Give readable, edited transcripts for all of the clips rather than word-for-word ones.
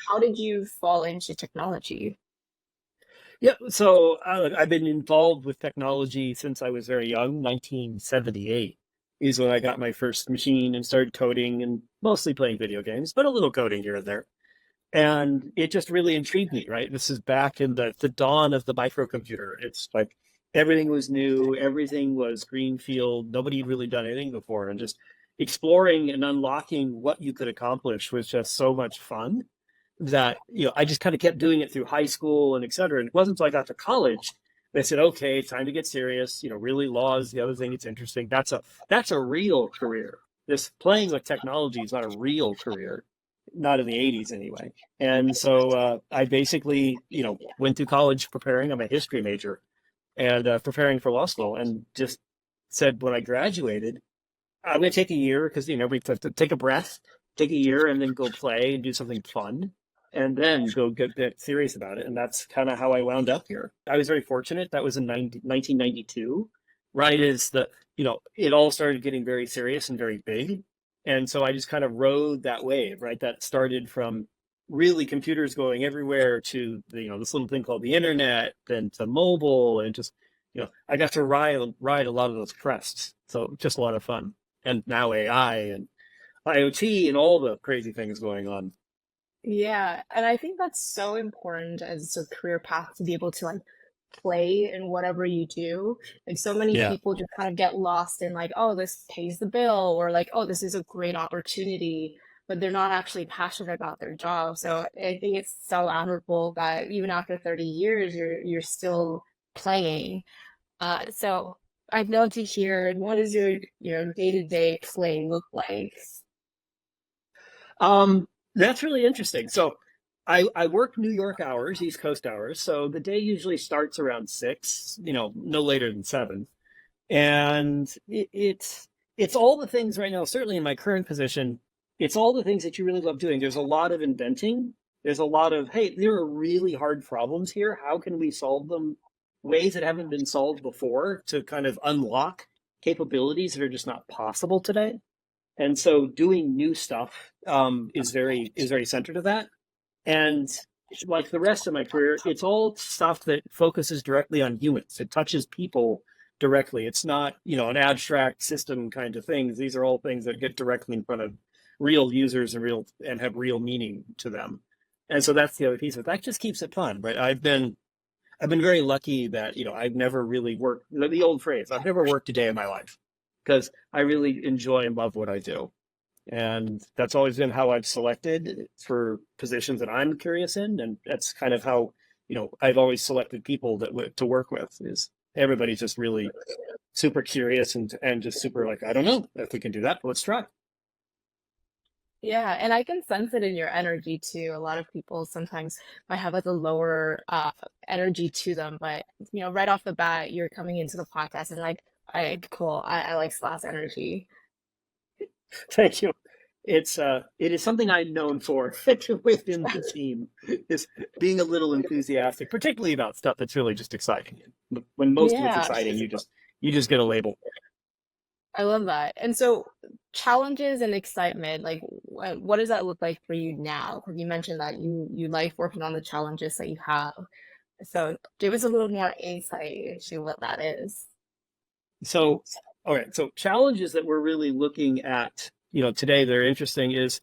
how did you fall into technology? Yeah, so I've been involved with technology since I was very young. 1978 is when I got my first machine and started coding and mostly playing video games, but a little coding here and there. And it just really intrigued me, right? This is back in the dawn of the microcomputer. It's like everything was new, everything was greenfield. Nobody had really done anything before. And just exploring and unlocking what you could accomplish was just so much fun that, I just kind of kept doing it through high school and et cetera. And it wasn't until I got to college they said, okay, time to get serious. Really law is the other thing. It's interesting. That's a real career. This playing with technology is not a real career, not in the 80s anyway. And so I basically, went through college preparing. I'm a history major and preparing for law school, and just said when I graduated, I'm going to take a year because, we have to take a breath, take a year, and then go play and do something fun, and then go get serious about it. And that's kind of how I wound up here. I was very fortunate. That was in 1992, right as it all started getting very serious and very big. And so I just kind of rode that wave, right? That started from really computers going everywhere to this little thing called the internet, then to mobile, and just I got to ride a lot of those crests. So just a lot of fun. And now AI and IoT and all the crazy things going on. Yeah, and I think that's so important as a career path to be able to like play in whatever you do. Like so many Yeah. people just kind of get lost in like, oh, this pays the bill, or like, oh, this is a great opportunity, but they're not actually passionate about their job. So I think it's so admirable that even after 30 years, you're still playing. So I'd love to hear what does your day-to-day play look like? That's really interesting. So I work New York hours, East Coast hours. So the day usually starts around 6, no later than 7. And it's all the things right now, certainly in my current position, it's all the things that you really love doing. There's a lot of inventing. There's a lot of, hey, there are really hard problems here. How can we solve them ways that haven't been solved before to kind of unlock capabilities that are just not possible today? And so doing new stuff is very centered to that. And like the rest of my career, it's all stuff that focuses directly on humans. It touches people directly. It's not, an abstract system kind of things. These are all things that get directly in front of real users and have real meaning to them. And so that's the other piece of it. That just keeps it fun, right? I've been very lucky that, I've never really worked the old phrase, I've never worked a day in my life because I really enjoy and love what I do. And that's always been how I've selected for positions that I'm curious in. And that's kind of how, I've always selected people to work with is everybody's just really super curious and just super like, I don't know if we can do that, but let's try. Yeah, and I can sense it in your energy too. A lot of people sometimes might have like a lower energy to them, but right off the bat, you're coming into the podcast and like, all right, cool. I like Sla's energy. Thank you. It is something I'm known for within the team is being a little enthusiastic, particularly about stuff that's really just exciting. When most of it's Yeah, exciting, you just get a label. I love that. And so challenges and excitement, like what does that look like for you now? Because you mentioned that you like working on the challenges that you have. So give us a little more insight into what that is. So, all right. So challenges that we're really looking at, today that are interesting is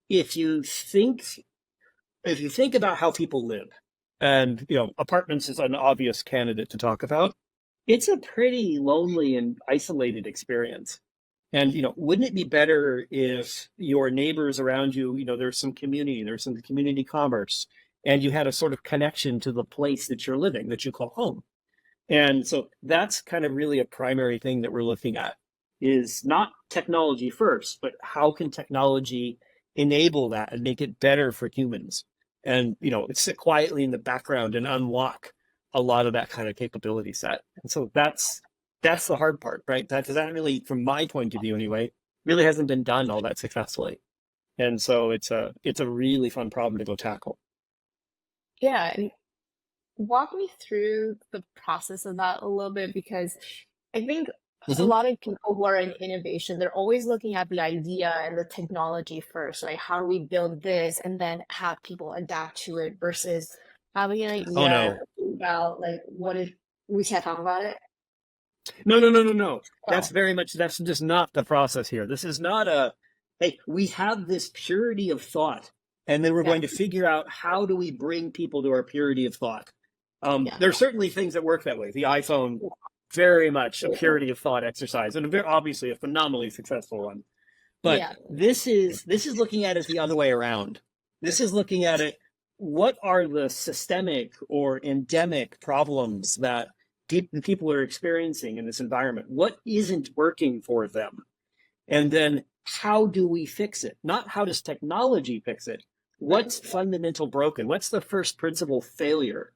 if you think if you think about how people live, and apartments is an obvious candidate to talk about. It's a pretty lonely and isolated experience. And wouldn't it be better if your neighbors around you, there's some community commerce, and you had a sort of connection to the place that you're living, that you call home. And so that's kind of really a primary thing that we're looking at is not technology first, but how can technology enable that and make it better for humans? And, sit quietly in the background and unlock a lot of that kind of capability set. And so that's the hard part, right? That really, from my point of view anyway, really hasn't been done all that successfully. And so it's a really fun problem to go tackle. Yeah, and walk me through the process of that a little bit because I think a Mhm. lot of people who are in innovation, they're always looking at the idea and the technology first. Like, how do we build this and then have people adapt to it versus having an Oh idea no. about like what is we can't talk about it. No, no, no, no, no. Oh, That's just not the process here. This is not a, hey, we have this purity of thought, and then we're yeah, going to figure out how do we bring people to our purity of thought. yeah, There are certainly things that work that way. The iPhone, very much a purity of thought exercise, and very obviously a phenomenally successful one. But yeah. this is looking at it the other way around. This is looking at it, what are the systemic or endemic problems that people are experiencing in this environment? What isn't working for them? And then how do we fix it? Not how does technology fix it? Right. What's fundamental broken? What's the first principle failure?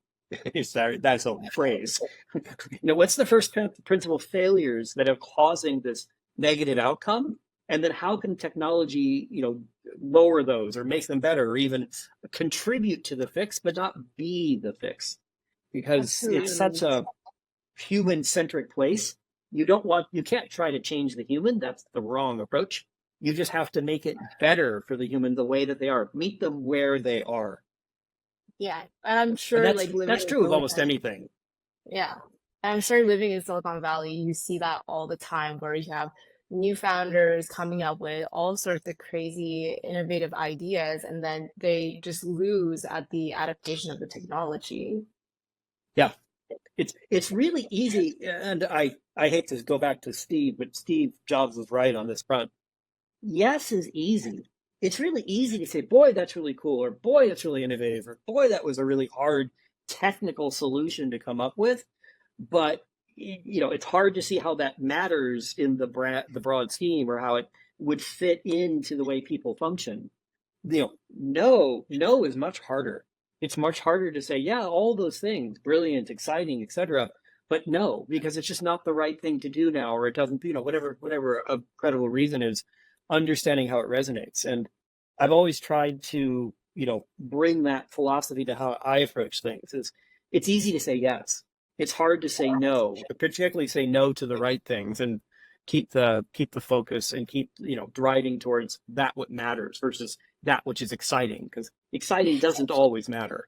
That's a phrase. What's the first principle failures that are causing this negative outcome? And then how can technology, lower those or make them better or even contribute to the fix, but not be the fix? Because it's such Absolutely. a human-centric place. You can't try to change the human. That's the wrong approach. You just have to make it better for the human the way that they are. Meet them where they are. Yeah. And I'm And sure that's like living that's in true of almost Silicon, anything. yeah. And I'm sure living in Silicon Valley, you see that all the time where you have new founders coming up with all sorts of crazy, innovative ideas, and then they just lose at the adaptation of the technology. Yeah. It's really easy, and I hate to go back to Steve, but Steve Jobs was right on this front. Yes is easy. It's really easy to say, boy, that's really cool, or boy, that's really innovative, or boy, that was a really hard technical solution to come up with. But it's hard to see how that matters in the broad scheme, or how it would fit into the way people function. No is much harder. It's much harder to say, yeah, all those things, brilliant, exciting, etc. But no, because it's just not the right thing to do now, or it doesn't, whatever a credible reason is, understanding how it resonates. And I've always tried to, bring that philosophy to how I approach things. It's easy to say yes. It's hard to say no, particularly say no to the right things, and keep the focus and keep driving towards that what matters versus that which is exciting, because exciting doesn't always matter.